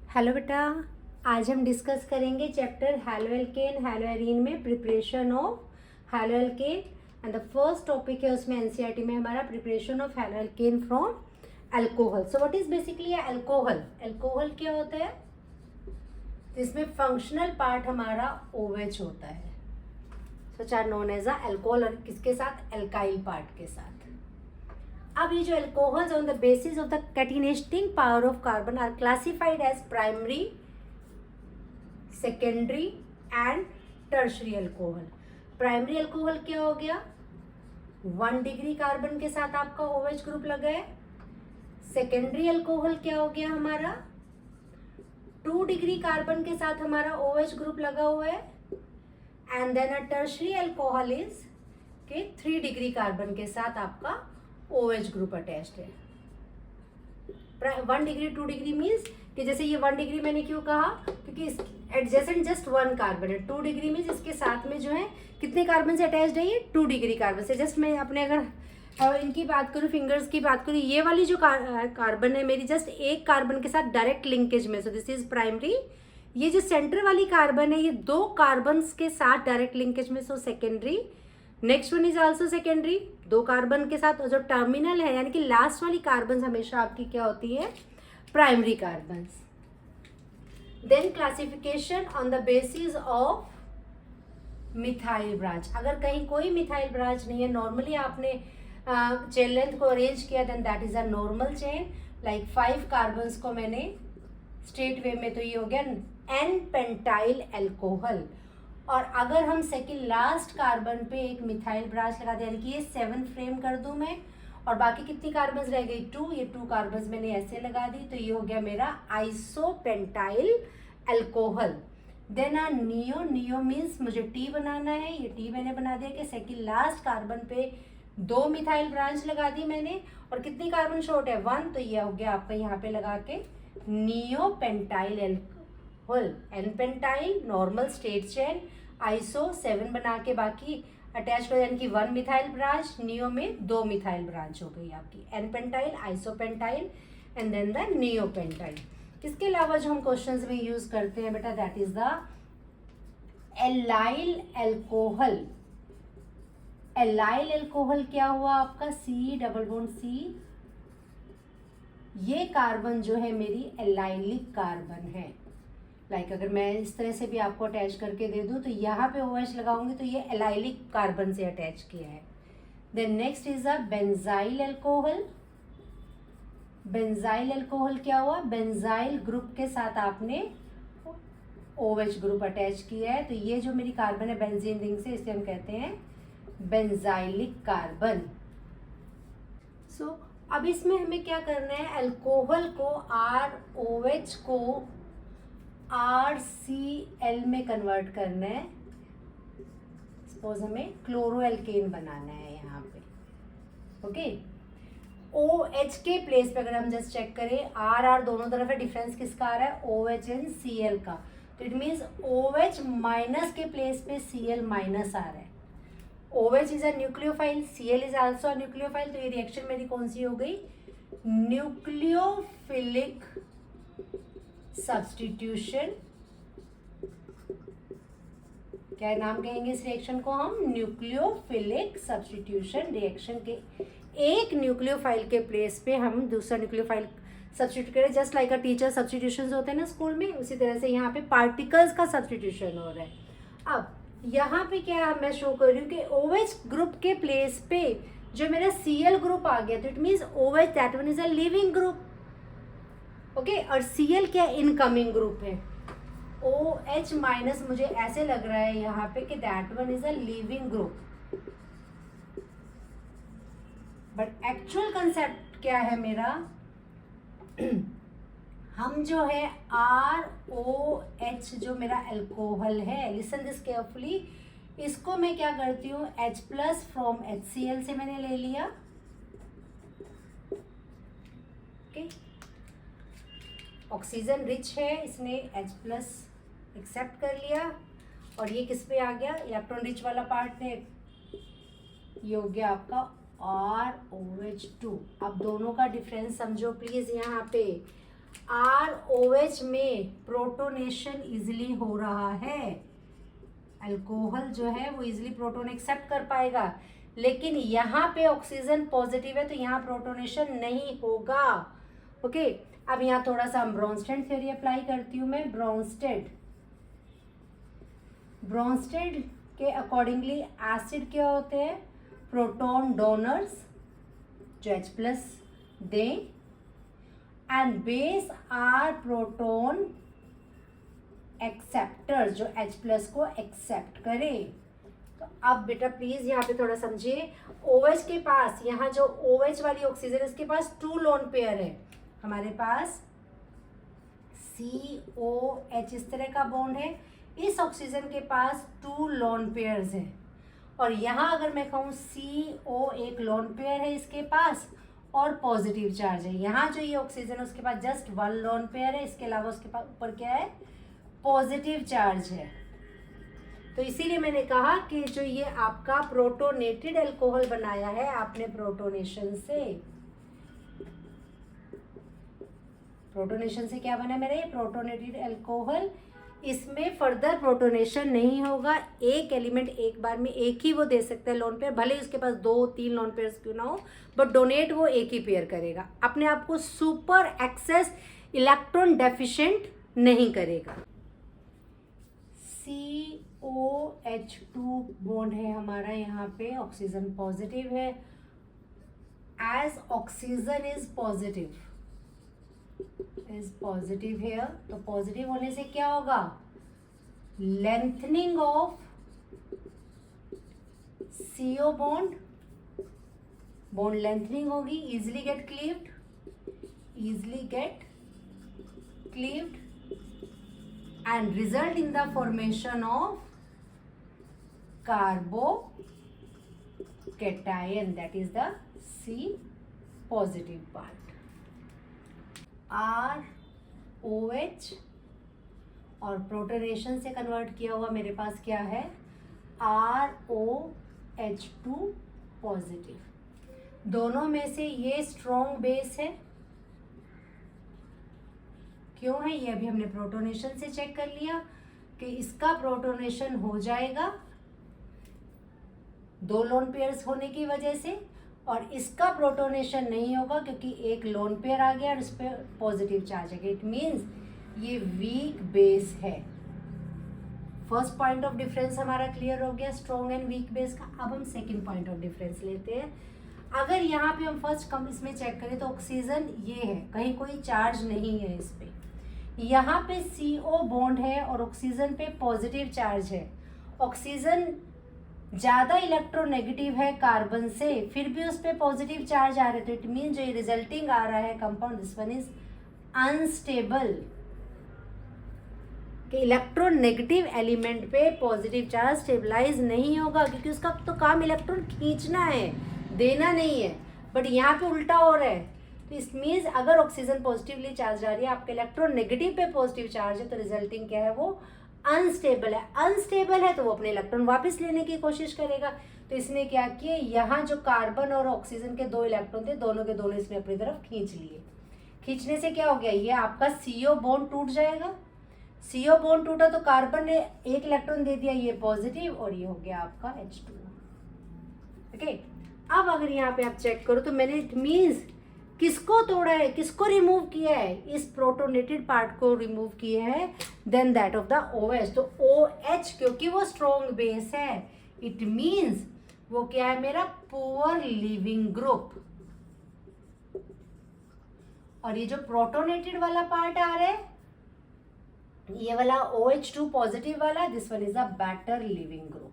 Hello बेटा, आज हम डिस्कस करेंगे चैप्टर हैलोएल्केन हैलोएरीन में preparation of haloalkane and the first topic है उसमें एनसीईआरटी में हमारा preparation of haloalkane from alcohol. So what is basically alcohol? Alcohol क्या होता है? इसमें फंक्शनल पार्ट हमारा OH होता है, सो आर नोन एज अल्कोहल, और किसके साथ? एल्काइल पार्ट के साथ। अब ये जो alcohols on the basis of the catenating power of carbon are classified as primary, secondary and tertiary alcohol. Primary alcohol क्या हो गया? 1 डिग्री कार्बन के साथ आपका OH ग्रुप लगा है। सेकेंडरी अल्कोहल क्या हो गया हमारा? 2 डिग्री कार्बन के साथ हमारा OH ग्रुप लगा हुआ है। And then a tertiary alcohol is के 3 डिग्री कार्बन के साथ आपका OH ग्रुप अटैच्ड है। 1 डिग्री 2 डिग्री मीन्स कि जैसे ये 1 डिग्री मैंने क्यों कहा, क्योंकि एडजेसेंट जस्ट 1 कार्बन है। 2 डिग्री मीन्स इसके साथ में जो है कितने कार्बन से अटैच्ड है? ये 2 डिग्री कार्बन से। जस्ट मैं अपने अगर इनकी बात करूँ, फिंगर्स की बात करूँ, ये वाली जो कार्बन है मेरी जस्ट एक कार्बन के साथ डायरेक्ट लिंकेज में, सो दिस इज प्राइमरी। ये जो सेंटर वाली कार्बन है ये 2 कार्बन के साथ डायरेक्ट लिंकेज में, so secondary. Next one is also secondary, 2 carbon के साथ। और जो टर्मिनल है यानी कि लास्ट वाली कार्बन हमेशा आपकी क्या होती है? Primary carbon. Then classification on the basis of methyl branch. अगर कहीं कोई मिथाइल ब्रांच नहीं है, नॉर्मली आपने चेन लेंथ को अरेंज किया, then that is a normal chain. Like 5 carbon को मैंने स्ट्रेट वे में, तो ये हो गया एन पेंटाइल अल्कोहल। और अगर हम सेकेंड लास्ट कार्बन पे एक मिथाइल ब्रांच लगा दें, यानी कि ये 7 फ्रेम कर दूं मैं, और बाकी कितनी कार्बन रह गई? 2। ये 2 कार्बन मैंने ऐसे लगा दी, तो ये हो गया मेरा isopentyl alcohol. Then neo means मुझे टी बनाना है, ये टी मैंने बना दिया कि सेकेंड लास्ट कार्बन पे 2 मिथाइल ब्रांच लगा दी मैंने, और कितनी कार्बन शॉर्ट है? 1, तो ये हो गया आपका यहाँ पे लगा के neo pentyl alcohol. N pentyl normal straight chain, iso 7 बना के बाकी अटैच कर, यानी कि 1 मिथाइल ब्रांच, नियो में 2 मिथाइल ब्रांच हो गई आपकी, n pentyl, isopentyl and then the neo pentyl. इसके अलावा जो हम क्वेश्चंस में यूज करते हैं बेटा, that is the allyl alcohol. Allyl alcohol क्या हुआ आपका? C double bond C। ये कार्बन जो है मेरी एलाइलिक कार्बन है। लाइक अगर मैं इस तरह से भी आपको अटैच करके दे दूं, तो यहाँ पे OH लगाऊंगी तो ये एलाइलिक कार्बन से अटैच किया है। Then next is a benzyl alcohol. Benzyl alcohol क्या हुआ? बेंजाइल ग्रुप के साथ आपने OH ग्रुप अटैच किया है, तो ये जो मेरी कार्बन है बेंजीन रिंग से, इसे हम कहते हैं बेंजाइलिक कार्बन। सो अब इसमें हमें क्या करना है? अल्कोहल को ROH को RCl में कन्वर्ट करना है। सपोज हमें क्लोरोएल्केन बनाना है यहाँ पे, ओके। OH के प्लेस पे अगर हम जस्ट चेक करें, R दोनों तरफ है, डिफरेंस किसका आ रहा है? OH एंड Cl का। तो इट मीन्स OH माइनस के प्लेस पे Cl माइनस आ रहा है। OH is a nucleophile, Cl is also a nucleophile, तो ये रिएक्शन मेरी कौन सी हो गई? Nucleophilic substitution. क्या नाम कहेंगे इस रिएक्शन को हम? न्यूक्लियोफिलिक सब्स्टिट्यूशन रिएक्शन के एक न्यूक्लियोफाइल के प्लेस पे हम दूसरा न्यूक्लियोफाइल सब्स्टिट्यूट करें। Just like a teacher substitution होते हैं ना स्कूल में, उसी तरह से यहाँ पे पार्टिकल्स का सब्स्टिट्यूशन हो रहा है। अब यहाँ पे क्या मैं शो कर रही हूँ कि OH ग्रुप के प्लेस पे जो मेरा Cl ग्रुप आ गया, तो it means OH that one is a leaving group, okay. और Cl क्या? इनकमिंग ग्रुप है। OH माइनस मुझे ऐसे लग रहा है यहाँ पे कि that one is a leaving group, but actual concept क्या है मेरा? हम जो है ROH जो मेरा अल्कोहल है, लिसन दिस केयरफुली, इसको मैं क्या करती हूँ? H प्लस फ्रॉम HCl से मैंने ले लिया, ओके। ऑक्सीजन रिच है, इसने H प्लस एक्सेप्ट कर लिया, और ये किस पे आ गया? इलेक्ट्रॉन रिच वाला पार्ट ने, ये हो गया आपका ROH2। अब दोनों का डिफरेंस समझो प्लीज यहाँ पे। ROH में प्रोटोनेशन इजिली हो रहा है, अल्कोहल जो है वो इजिली प्रोटोन एक्सेप्ट कर पाएगा, लेकिन यहाँ पे ऑक्सीजन पॉजिटिव है तो यहाँ प्रोटोनेशन नहीं होगा। ओके, अब यहाँ थोड़ा सा हम ब्रोंस्टेड थ्योरी अप्लाई करती हूँ मैं। ब्रोंस्टेड के अकॉर्डिंगली एसिड क्या होते हैं? प्रोटॉन डोनर्स जो H प्लस दें, and base are proton acceptors जो H प्लस को एक्सेप्ट करें। तो अब बेटा प्लीज यहाँ पे थोड़ा समझिए, OH के पास, यहाँ जो OH वाली ऑक्सीजन इसके पास 2 लोन पेयर है, हमारे पास COH इस तरह का बॉन्ड है, इस ऑक्सीजन के पास 2 लोन पेयर्स हैं, और यहाँ अगर मैं कहूँ CO एक लोन पेयर है इसके पास और पॉजिटिव चार्ज है। यहाँ जो ये ऑक्सीजन है उसके पास जस्ट 1 लोन पेयर है, इसके अलावा उसके पास ऊपर क्या है? पॉजिटिव चार्ज है। तो इसीलिए मैंने कहा कि जो ये आपका प्रोटोनेटेड अल्कोहल बनाया है आपने प्रोटोनेशन से, प्रोटोनेशन से क्या बना मेरा ये प्रोटोनेटेड अल्कोहल, इसमें फर्दर प्रोटोनेशन नहीं होगा। एक एलिमेंट एक बार में एक ही वो दे सकता है लोन पेयर, भले ही उसके पास 2-3 लोन पेयर्स क्यों ना हो, बट डोनेट वो एक ही पेयर करेगा, अपने आप को सुपर एक्सेस इलेक्ट्रॉन डेफिशिएंट नहीं करेगा। COH2 बॉन्ड है हमारा, यहाँ पे ऑक्सीजन पॉजिटिव है, एज ऑक्सीजन इज पॉजिटिव है, तो पॉजिटिव होने से क्या होगा? Lengthening of CO bond lengthening होगी, easily get cleaved and result in the formation of carbocation, that is the C positive part. ROH और प्रोटोनेशन से कन्वर्ट किया हुआ मेरे पास क्या है? ROH2 positive. दोनों में से ये स्ट्रॉन्ग बेस है, क्यों है? ये अभी हमने प्रोटोनेशन से चेक कर लिया कि इसका प्रोटोनेशन हो जाएगा 2 लोन पेयर्स होने की वजह से, और इसका प्रोटोनेशन नहीं होगा क्योंकि एक लोन पेयर आ गया और इस पर पॉजिटिव चार्ज है। इट मीन्स ये वीक बेस है। फर्स्ट पॉइंट ऑफ डिफरेंस हमारा क्लियर हो गया स्ट्रॉन्ग एंड वीक बेस का। अब हम सेकेंड पॉइंट ऑफ डिफरेंस लेते हैं। अगर यहाँ पे हम फर्स्ट कम इसमें चेक करें तो ऑक्सीजन ये है, कहीं कोई चार्ज नहीं है इस पे, यहाँ पे CO बॉन्ड है और ऑक्सीजन पे पॉजिटिव चार्ज है। ऑक्सीजन ज़्यादा इलेक्ट्रोनेगेटिव है कार्बन से, फिर भी उस पर पॉजिटिव चार्ज आ रहे, तो इट मीन जो रिजल्टिंग आ रहा है compound, this one is unstable, कि इलेक्ट्रोनेगेटिव एलिमेंट पे पॉजिटिव चार्ज स्टेबलाइज नहीं होगा, क्योंकि उसका तो काम इलेक्ट्रॉन खींचना है, देना नहीं है, बट यहाँ पे उल्टा हो रहा है। तो इस मीन्स अगर ऑक्सीजन पॉजिटिवली चार्ज आ रही है, आपके इलेक्ट्रॉन नेगेटिव पे पॉजिटिव चार्ज है, तो रिजल्टिंग क्या है? वो अनस्टेबल है। अनस्टेबल है तो वो अपने इलेक्ट्रॉन वापस लेने की कोशिश करेगा। तो इसने क्या किया, यहाँ जो कार्बन और ऑक्सीजन के 2 इलेक्ट्रॉन थे, दोनों के दोनों इसने अपनी तरफ खींच लिए। खींचने से क्या हो गया? ये आपका CO बॉन्ड टूट जाएगा। CO बॉन्ड टूटा तो कार्बन ने 1 इलेक्ट्रॉन दे दिया, ये पॉजिटिव, और ये हो गया आपका H2। ओके, अब अगर यहाँ पे आप चेक करो तो मैंने, इट मीन्स किसको तोड़ा है, किसको रिमूव किया है? इस प्रोटोनेटेड पार्ट को रिमूव किया है, then that of the OH। तो OH क्योंकि वो स्ट्रॉन्ग बेस है, इट मीन्स वो क्या है मेरा? Poor living group. और ये जो प्रोटोनेटेड वाला पार्ट आ रहा है, ये वाला OH2 पॉजिटिव वाला, this one is a better leaving group.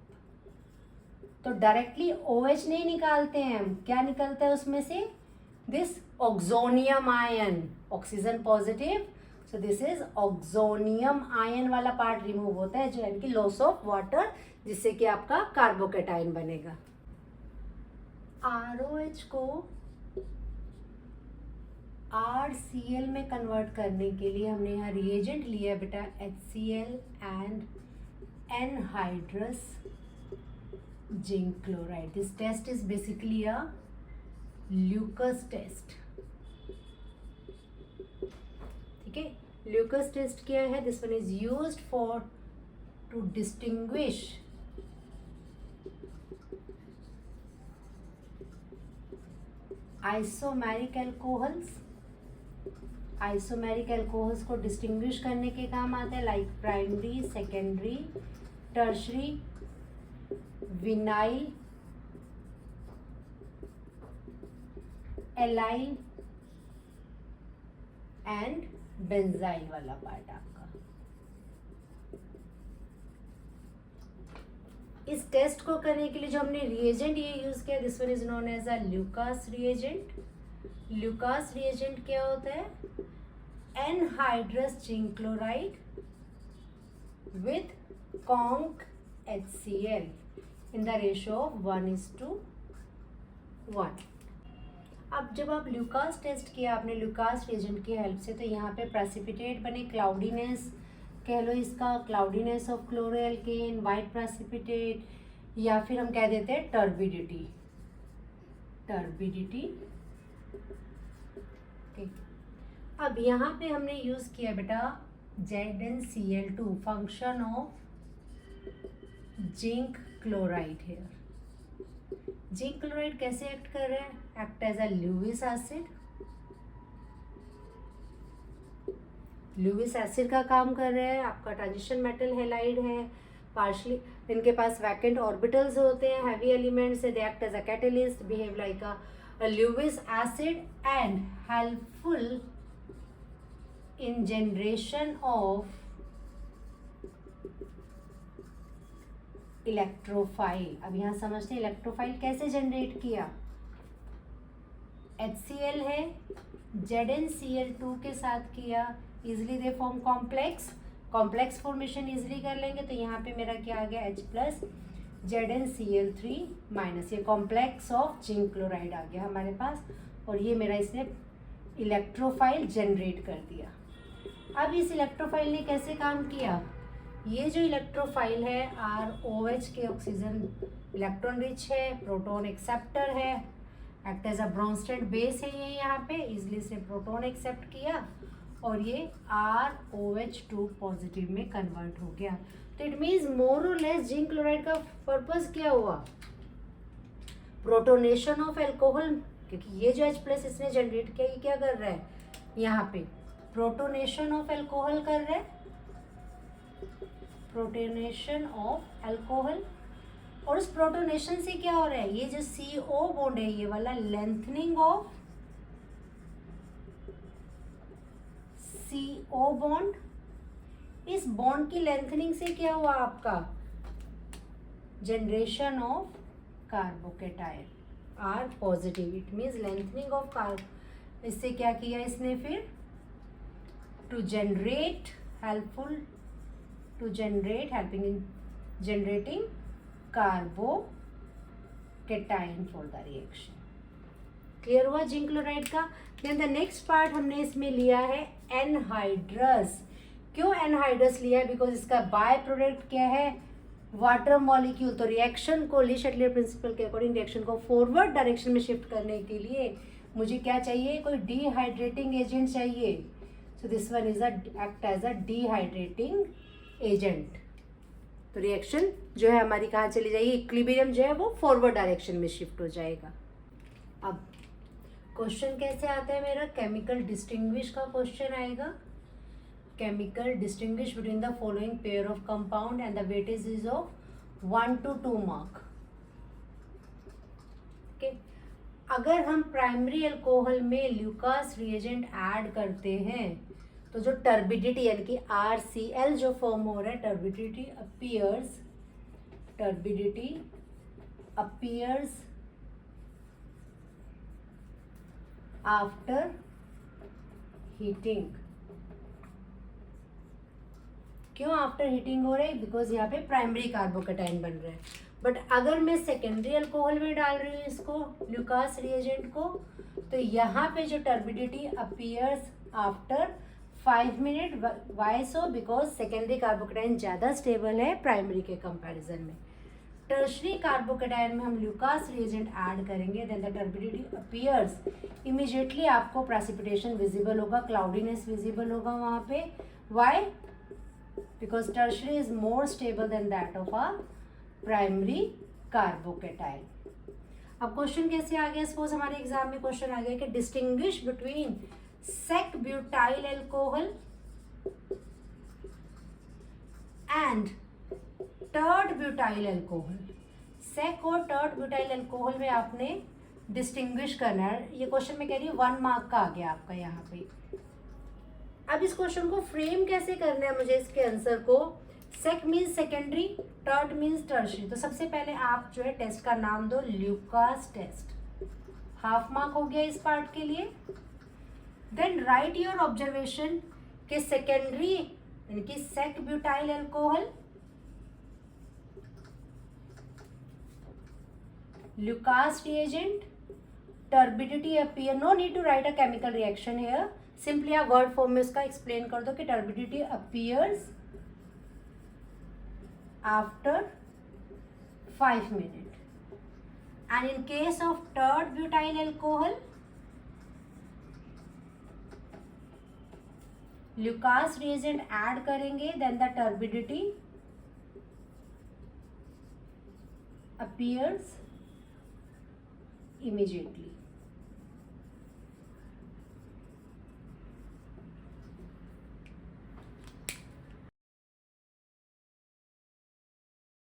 तो डायरेक्टली OH नहीं निकालते हैं हम, क्या निकलता है उसमें से? This oxonium ion, oxygen positive, so this is oxonium ion वाला पार्ट रिमूव होता है, जो यानी कि लॉस ऑफ वाटर, जिससे कि आपका कार्बोकेटाइन बनेगा। ROH को RCl में कन्वर्ट करने के लिए हमने यहाँ रिएजेंट लिया बेटा HCl and anhydrous zinc chloride. This test is basically a Lucas test। ठीक है, ल्यूकास टेस्ट क्या है? This one is used for to distinguish isomeric alcohols. Isomeric alcohols को डिस्टिंग्विश करने के काम आते हैं, like primary, secondary, tertiary, vinyl, allyl and benzyl वाला पार्ट आपका। इस टेस्ट को करने के लिए जो हमने रिएजेंट ये यूज किया, this one is known as a Lucas reagent. Lucas reagent क्या होता है? Anhydrous zinc chloride with conc HCl in the ratio of 1:1। अब जब आप ल्यूकास टेस्ट किया आपने ल्यूकास रिएजेंट की हेल्प से, तो यहाँ पे प्रेसिपिटेट बने, क्लाउडीनेस कह लो इसका, क्लाउडीनेस ऑफ क्लोरोएल्केन, वाइट प्रेसिपिटेट, या फिर हम कह देते हैं टर्बिडिटी। Turbidity okay. अब यहाँ पे हमने यूज किया बेटा ZnCl2, function of zinc chloride here. Zinc chloride कैसे एक्ट कर रहा है? Act as a Lewis acid. Lewis acid का काम कर रहा है, आपका ट्रांजिशन मेटल हैलाइड है, पार्शली इनके पास वैकेंट ऑर्बिटल्स होते हैं, heavy elements, they act as a catalyst, behave like a Lewis acid and helpful in generation of electrophile. अब यहाँ समझते हैं इलेक्ट्रोफाइल कैसे जनरेट किया। HCl है, ZnCl2 के साथ किया, easily they form complex, complex formation easily कर लेंगे, तो यहाँ पे मेरा क्या आ गया H प्लस ZnCl3 माइनस, ये कॉम्प्लेक्स ऑफ जिंक क्लोराइड आ गया हमारे पास, और ये मेरा इसने इलेक्ट्रोफाइल जनरेट कर दिया। अब इस इलेक्ट्रोफाइल ने कैसे काम किया? ये जो इलेक्ट्रोफाइल है ROH के ऑक्सीजन इलेक्ट्रॉन रिच है, प्रोटॉन एक्सेप्टर है, act as a Bronsted base है ये यहाँ पे, इजिली से प्रोटॉन एक्सेप्ट किया और ये ROH2 पॉजिटिव में कन्वर्ट हो गया। तो इट मीन्स मोर और लेस जिंक क्लोराइड का पर्पस क्या हुआ? प्रोटोनेशन ऑफ एल्कोहल, क्योंकि ये जो H प्लस इसने जनरेट किया, ये क्या कर रहा है? यहाँ पे प्रोटोनेशन ऑफ एल्कोहल कर रहा है, प्रोटोनेशन ऑफ एल्कोहल, और उस प्रोटोनेशन से क्या हो रहा है? ये जो CO बॉन्ड है ये वाला, लेंथनिंग ऑफ CO बॉन्ड, इस बॉन्ड की लेंथनिंग से क्या हुआ आपका? Generation of carbocation R positive, it means lengthening of carb. इससे क्या किया इसने फिर? To generate helpful, to generate helping in generating carbocation for the reaction. Clear हुआ जिंक क्लोराइड का? देन द नेक्स्ट पार्ट हमने इसमें लिया है एनहाइड्रस। क्यों एनहाइड्रस लिया है? बिकॉज इसका बाय प्रोडक्ट क्या है? Water molecule. तो रिएक्शन को ली शटलर प्रिंसिपल के अकॉर्डिंग रिएक्शन को फॉरवर्ड डायरेक्शन में शिफ्ट करने के लिए मुझे क्या चाहिए? कोई डिहाइड्रेटिंग एजेंट चाहिए। So this one is act as a dehydrating agent. तो रिएक्शन जो है हमारी कहाँ चली जाएगी? इक्विलिब्रियम जो है वो फॉरवर्ड डायरेक्शन में शिफ्ट हो जाएगा। अब क्वेश्चन कैसे आता है मेरा? केमिकल डिस्टिंग्विश का क्वेश्चन आएगा। Chemical distinguish between the following pair of compound and the weightage is of 1 to 2 mark. Okay, अगर हम प्राइमरी अल्कोहल में ल्यूकास रिएजेंट ऐड करते हैं तो जो टर्बिडिटी यानी कि RCl जो फॉर्म हो रहा है, टर्बिडिटी अपीयर्स आफ्टर हीटिंग। क्यों आफ्टर हीटिंग हो रहा है? बिकॉज यहाँ पे प्राइमरी कार्बोकेटाइन बन रहा है। बट अगर मैं सेकेंडरी अल्कोहल में डाल रही हूँ इसको, ल्यूकास रिएजेंट को, तो यहाँ पे जो turbidity appears after 5 minute. Why so? Because secondary carbocation ज़्यादा स्टेबल है प्राइमरी के कंपैरिजन में। टर्शरी कार्बोकेटाइन में हम ल्यूकास रिएजेंट ऐड करेंगे, then the turbidity appears immediately, आपको प्रेसिपिटेशन विजिबल होगा, क्लाउडीनेस विजिबल होगा वहाँ पे. Why? Because tertiary is more stable than that of a primary carbocation. अब क्वेश्चन कैसे आ गया? सपोज हमारे एग्जाम में क्वेश्चन आ गया कि distinguish between sec butyl alcohol and tert butyl alcohol. Sec और टर्ड ब्यूटाइल एल्कोहल में आपने डिस्टिंग्विश करना है. ये क्वेश्चन में कह रही है 1 मार्क का आ गया आपका यहाँ पे. अब इस क्वेश्चन को फ्रेम कैसे करना है मुझे, इसके आंसर को. सेक मीन्स सेकेंडरी, टर्ड मीन्स टर्शरी. तो सबसे पहले आप जो है टेस्ट का नाम दो ल्यूकास टेस्ट. हाफ मार्क हो गया इस पार्ट के लिए. देन राइट योर ऑब्जर्वेशन के सेकेंडरी यानी कि sec butyl alcohol, Lucas reagent, turbidity appear. No need to write a chemical reaction here. Simply a word form में इसका explain कर दो कि turbidity appears after 5 minutes. And in case of tert butyl alcohol, Lucas reagent add करेंगे, then the turbidity appears immediately.